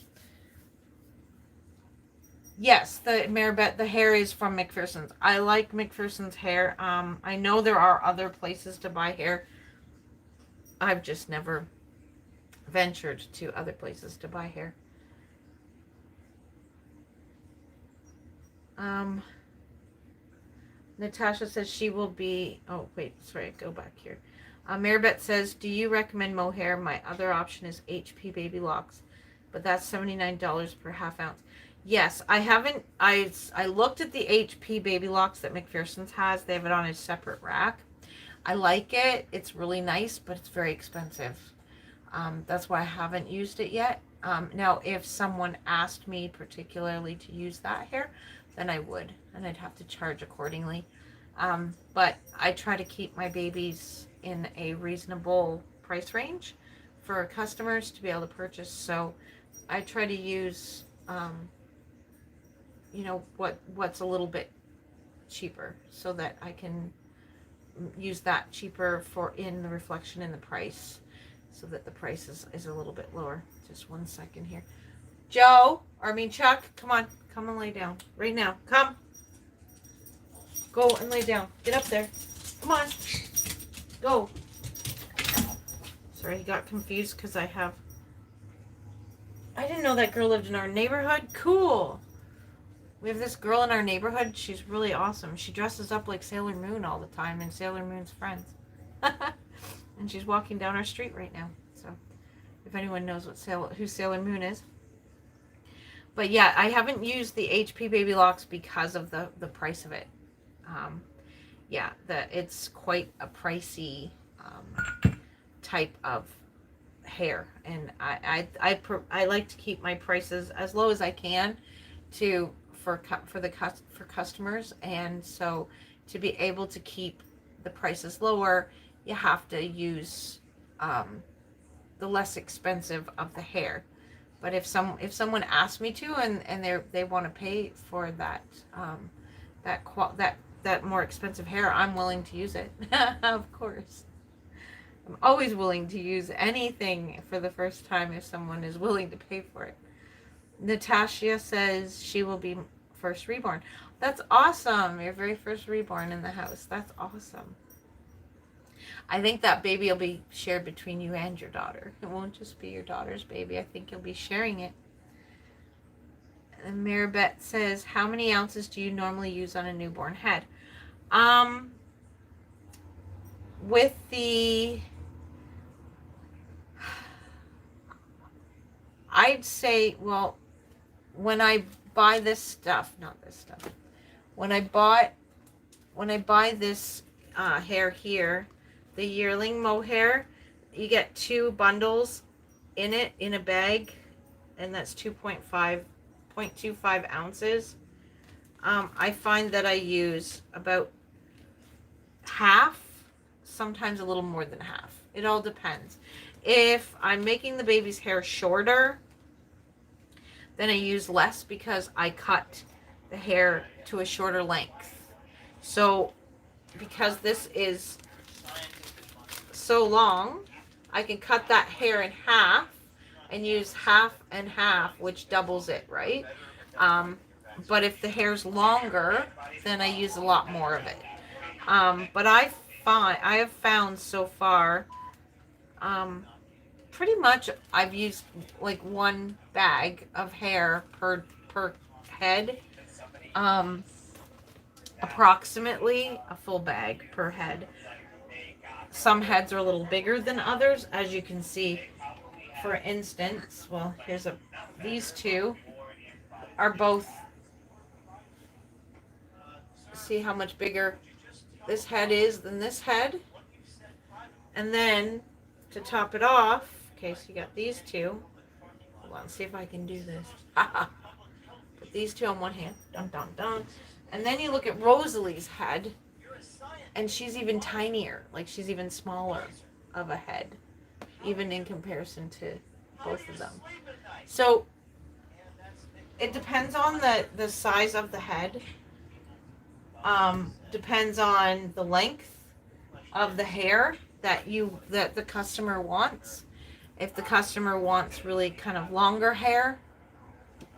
yes, the Maribeth, the hair is from McPherson's. I like McPherson's hair. I know there are other places to buy hair. I've just never ventured to other places to buy hair. Natasha says she will be, oh wait, sorry, go back here. Maribeth says, do you recommend mohair? My other option is HP Baby Locks, but that's $79 per half ounce. Yes, I haven't, I looked at the HP Baby Locks that McPherson's has. They have it on a separate rack. I like it. It's really nice, but it's very expensive. That's why I haven't used it yet. Now, if someone asked me particularly to use that hair, then I would, and I'd have to charge accordingly. But I try to keep my babies in a reasonable price range for customers to be able to purchase. So I try to use, what's a little bit cheaper so that I can use that cheaper for in the reflection in the price so that the price is a little bit lower. Just 1 second here. Chuck, come on. Come and lay down. Right now. Come. Go and lay down. Get up there. Come on. Go. Sorry, he got confused because I didn't know that girl lived in our neighborhood. Cool. We have this girl in our neighborhood. She's really awesome. She dresses up like Sailor Moon all the time and Sailor Moon's friends. And she's walking down our street right now. So if anyone knows who Sailor Moon is. But yeah, I haven't used the HP Baby Locks because of the price of it. It's quite a pricey type of hair, and I like to keep my prices as low as I can for customers, and so to be able to keep the prices lower, you have to use the less expensive of the hair. But if someone asks me to, and they want to pay for that more expensive hair, I'm willing to use it. Of course, I'm always willing to use anything for the first time if someone is willing to pay for it. Natasha says she will be first reborn. That's awesome. Your very first reborn in the house. That's awesome. I think that baby will be shared between you and your daughter. It won't just be your daughter's baby. I think you'll be sharing it. And Maribeth says, how many ounces do you normally use on a newborn head? With the... I'd say, well, when I buy this stuff, when I buy this hair here, the yearling mohair, you get 2 bundles in a bag, and that's 0.25 ounces. I find that I use about half, sometimes a little more than half. It all depends. If I'm making the baby's hair shorter, then I use less because I cut the hair to a shorter length. So because this is so long, I can cut that hair in half and use half and half, which doubles it, right? But if the hair's longer, then I use a lot more of it. But I have found so far, pretty much I've used like 1 bag of hair per head. Approximately a full bag per head. Some heads are a little bigger than others, as you can see. For instance, well, these 2 are both, see how much bigger this head is than this head. And then to top it off, okay, so you got these 2. Hold on, see if I can do this. Put these 2 on one hand. Dun, dun, dun. And then you look at Rosalie's head, and she's even tinier. Like, she's even smaller of a head, even in comparison to both of them. So it depends on the size of the head. Depends on the length of the hair that the customer wants. If the customer wants really kind of longer hair,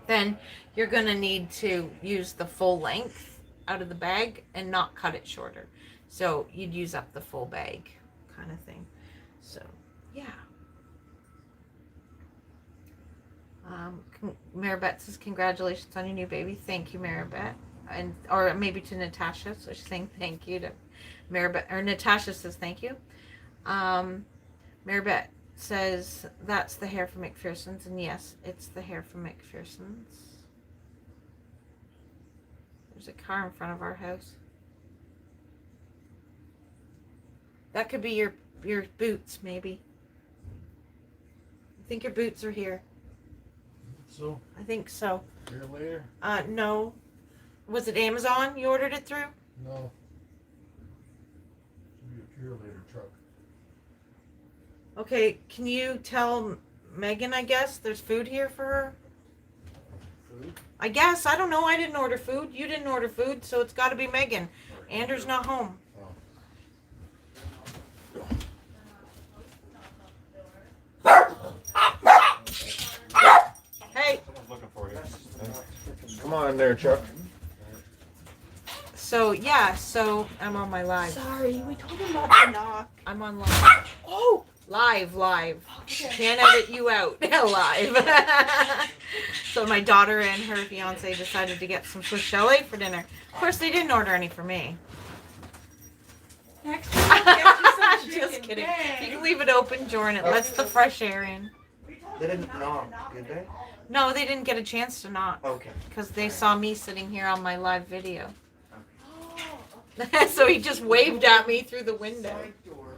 then you're going to need to use the full length out of the bag and not cut it shorter. So you'd use up the full bag kind of thing. So, yeah. Maribeth says, congratulations on your new baby. Thank you, Maribeth. Or maybe to Natasha. So she's saying thank you to Maribeth. Or Natasha says thank you. Maribeth says, that's the hair from McPherson's. And yes, it's the hair from McPherson's. There's a car in front of our house. That could be your boots, maybe. I think your boots are here. So, I think so. here later? No. Was it Amazon you ordered it through? No. Should be a here later truck. Okay, can you tell Megan, I guess, there's food here for her? Food? I guess. I don't know. I didn't order food. You didn't order food, so it's got to be Megan. Andrew's not home. Hey. Someone's looking for you. Come on there, Chuck. So, yeah, so I'm on my live. Sorry, we told him not to knock. I'm on live. Oh! Live. Okay. Can't edit you out. Live. So my daughter and her fiance decided to get some Swiss chalet for dinner. Of course, they didn't order any for me. Next time I'll get you some chicken. Just kidding. Dang. You can leave it open, Jordan. It lets the fresh air in. They didn't knock, did they? No, they didn't get a chance to knock Okay. because they saw me sitting here on my live video. Oh, So he just waved at me through the window. Side door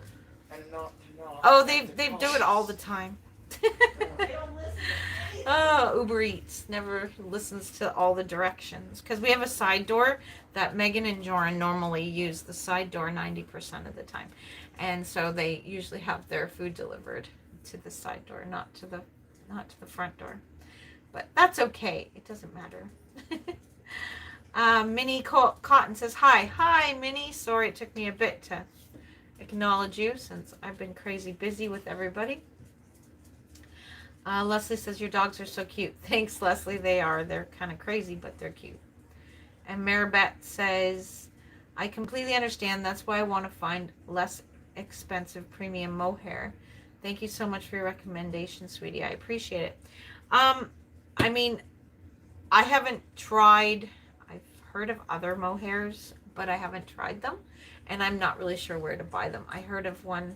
and not to knock. Oh, they do it all the time. they don't listen. Oh, Uber Eats never listens to all the directions because we have a side door that Megan and Joran normally use the side door 90% of the time, and so they usually have their food delivered to the side door, not to the front door. But that's okay. It doesn't matter. Minnie Cotton says hi, Minnie. Sorry it took me a bit to acknowledge you since I've been crazy busy with everybody. Leslie says, your dogs are so cute. Thanks, Leslie. They are. They're kind of crazy, but they're cute. And Maribeth says, I completely understand. That's why I want to find less expensive premium mohair. Thank you so much for your recommendation, sweetie. I appreciate it. I mean, I haven't tried. I've heard of other mohairs, but I haven't tried them. And I'm not really sure where to buy them. I heard of one.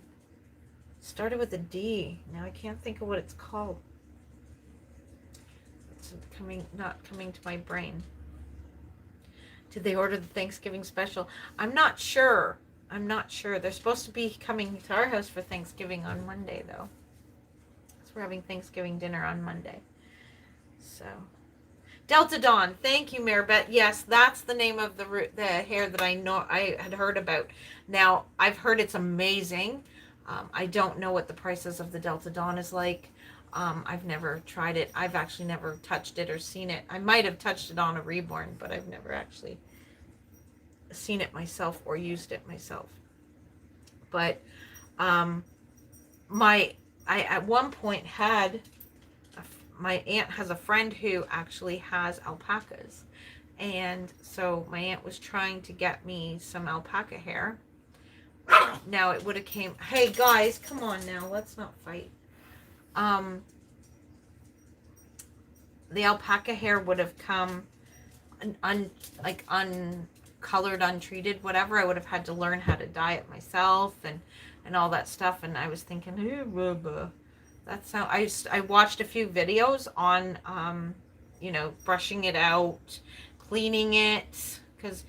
Started with a D. Now I can't think of what it's called. It's not coming to my brain. Did they order the Thanksgiving special? I'm not sure. They're supposed to be coming to our house for Thanksgiving on Monday, though. So we're having Thanksgiving dinner on Monday. So, Delta Dawn. Thank you, Maribeth. Yes, that's the name of the hair that I had heard about. Now, I've heard it's amazing. I don't know what the prices of the Delta Dawn is like. I've never tried it. I've actually never touched it or seen it. I might have touched it on a reborn, but I've never actually seen it myself or used it myself. But I at one point had my aunt has a friend who actually has alpacas, and so my aunt was trying to get me some alpaca hair. Now it would have came. Hey guys, come on now, let's not fight. The alpaca hair would have come uncolored, untreated, whatever. I would have had to learn how to dye it myself and all that stuff. And I was thinking, hey, that's how I watched a few videos on, brushing it out, cleaning it, because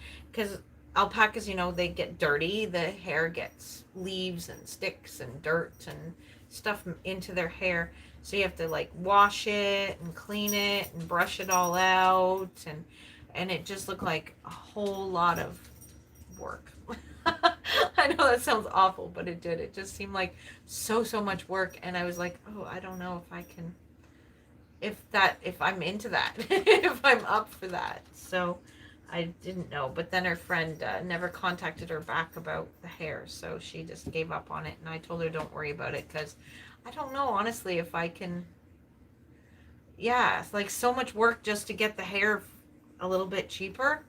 alpacas, they get dirty. The hair gets leaves and sticks and dirt and stuff into their hair. So you have to wash it and clean it and brush it all out. And it just looked like a whole lot of work. I know that sounds awful, but it did. It just seemed like so much work. And I was like, oh, I don't know if I can, if I'm into that, if I'm up for that. So I didn't know, but then her friend never contacted her back about the hair, so she just gave up on it, and I told her don't worry about it, because I don't know, honestly, if I can, it's so much work just to get the hair a little bit cheaper.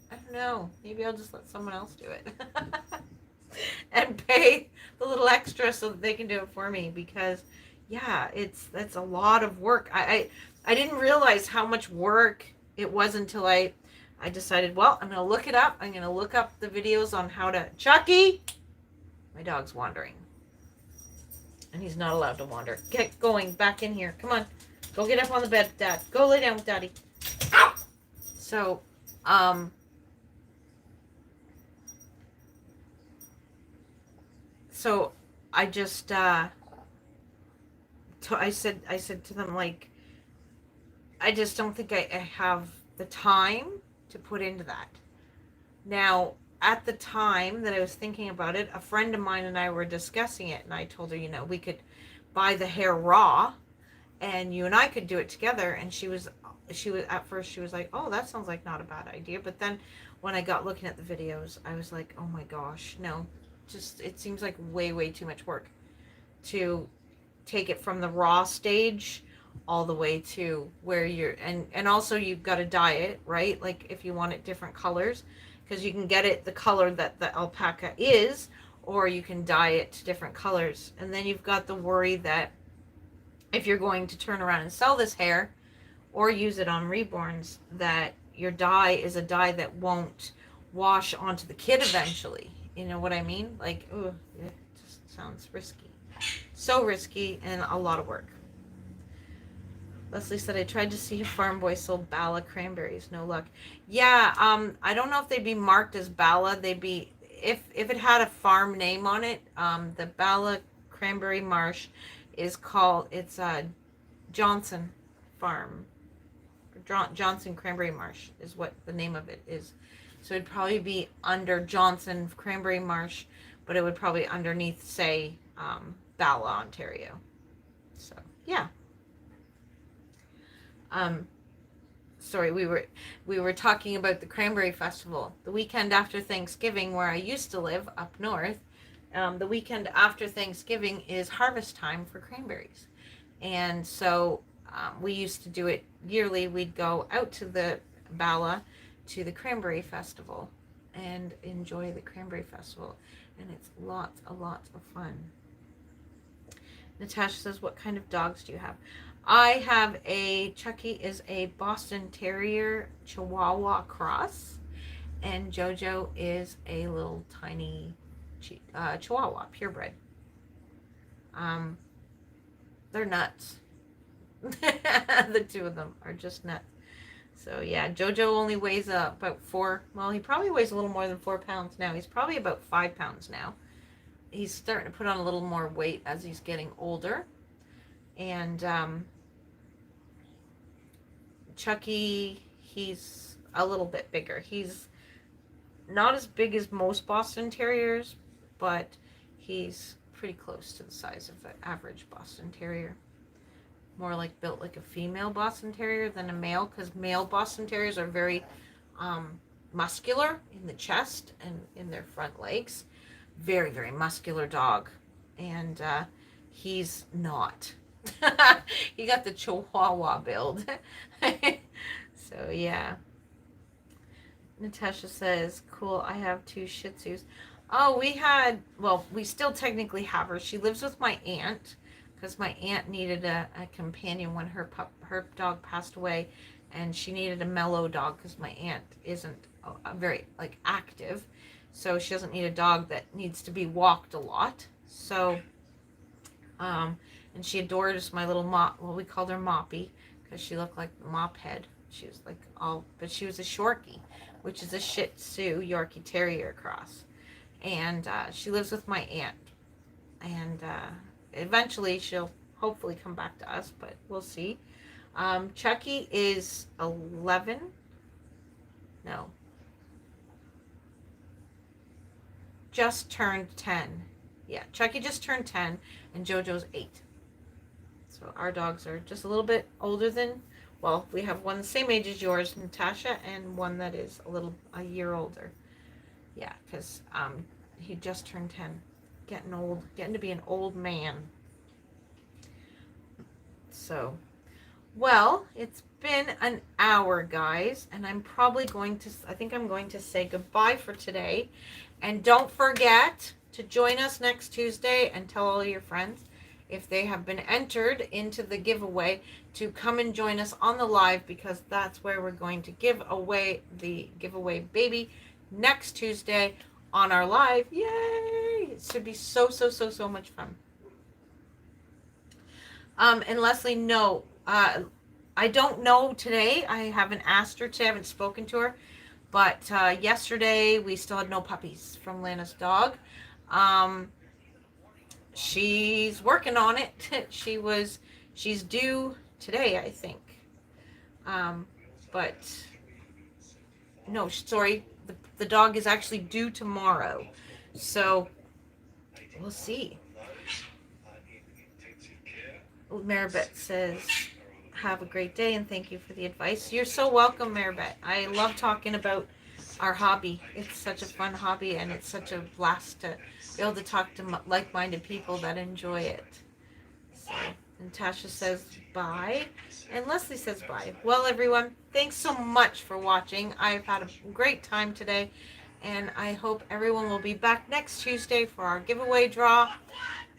I don't know, maybe I'll just let someone else do it, and pay the little extra so that they can do it for me, because, that's a lot of work. I didn't realize how much work it was until I decided, well, I'm going to look it up. I'm going to look up the videos on how to... Chucky! My dog's wandering. And he's not allowed to wander. Get going. Back in here. Come on. Go get up on the bed, Dad. Go lay down with Daddy. So, I just... I said to them, I just don't think I have the time to put into that. Now, at the time that I was thinking about it, a friend of mine and I were discussing it, and I told her, we could buy the hair raw, and you and I could do it together. And she was at first she was like, oh, that sounds like not a bad idea. But then when I got looking at the videos, I was like, oh my gosh, no, just it seems like way too much work to take it from the raw stage all the way to where you're and also you've got to dye it, right? Like if you want it different colors, because you can get it the color that the alpaca is, or you can dye it to different colors. And then you've got the worry that if you're going to turn around and sell this hair or use it on reborns, that your dye is a dye that won't wash onto the kid eventually. You know what I mean? Like, ooh, it just sounds risky. So risky and a lot of work. Leslie said, I tried to see if Farm Boy sold Bala cranberries. No luck. Yeah, I don't know if they'd be marked as Bala. They'd be, if it had a farm name on it, the Bala Cranberry Marsh is called, it's Johnson Farm. Johnson Cranberry Marsh is what the name of it is. So it'd probably be under Johnson Cranberry Marsh, but it would probably underneath say Bala, Ontario. So yeah. Sorry, we were talking about the Cranberry Festival. The weekend after Thanksgiving, where I used to live up north, the weekend after Thanksgiving is harvest time for cranberries. And so we used to do it yearly. We'd go out to the Bala to the Cranberry Festival and enjoy the Cranberry Festival. And it's lots of fun. Natasha says, what kind of dogs do you have? I have Chucky is a Boston Terrier Chihuahua cross, and Jojo is a little tiny Chihuahua, purebred. They're nuts. The two of them are just nuts. So yeah, Jojo only weighs about he probably weighs a little more than 4 pounds now. He's probably about 5 pounds now. He's starting to put on a little more weight as he's getting older. And Chucky, he's a little bit bigger. He's not as big as most Boston Terriers, but he's pretty close to the size of an average Boston Terrier. More like built like a female Boston Terrier than a male, because male Boston Terriers are very muscular in the chest and in their front legs. Very muscular dog. And he's not. He got the Chihuahua build. So yeah. Natasha says, cool, I have 2 Shih Tzus. Oh, we still technically have her. She lives with my aunt, because my aunt needed a companion when her dog passed away, and she needed a mellow dog because my aunt isn't very active, so she doesn't need a dog that needs to be walked a lot. So and she adores my little mop. Well, we called her Moppy because she looked like the mop head. She was but she was a Shorkie, which is a Shih Tzu Yorkie Terrier cross. And she lives with my aunt. And eventually she'll hopefully come back to us, but we'll see. Chucky is 11. No. Just turned 10. Yeah, Chucky just turned 10, and Jojo's 8. So our dogs are just a little bit older than, well, we have one the same age as yours, Natasha, and one that is a year older. Yeah, because he just turned 10. Getting old, getting to be an old man. So, well, it's been an hour, guys, and I'm probably going to say goodbye for today. And don't forget to join us next Tuesday and tell all your friends, if they have been entered into the giveaway, to come and join us on the live, because that's where we're going to give away the giveaway baby next Tuesday on our live. Yay! It should be so much fun. And Leslie, no, I don't know today. I haven't asked her today. I haven't spoken to her. But yesterday we still had no puppies from Lana's dog. She's working on it. She's due today, I think. But no, sorry, the dog is actually due tomorrow, so we'll see. Maribeth says, have a great day and thank you for the advice. You're so welcome, Maribeth. I love talking about our hobby. It's such a fun hobby, and it's such a blast to be able to talk to like-minded people that enjoy it. So, and Tasha says bye, and Leslie says bye. Well, everyone, thanks so much for watching. I've had a great time today, and I hope everyone will be back next Tuesday for our giveaway draw.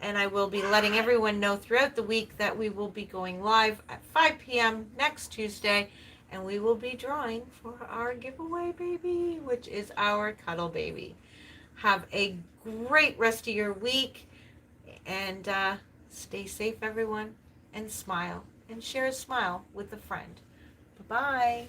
And I will be letting everyone know throughout the week that we will be going live at 5 p.m. next Tuesday, and we will be drawing for our giveaway baby, which is our cuddle baby. Have a great rest of your week, and stay safe, everyone, and smile, and share a smile with a friend. Bye-bye.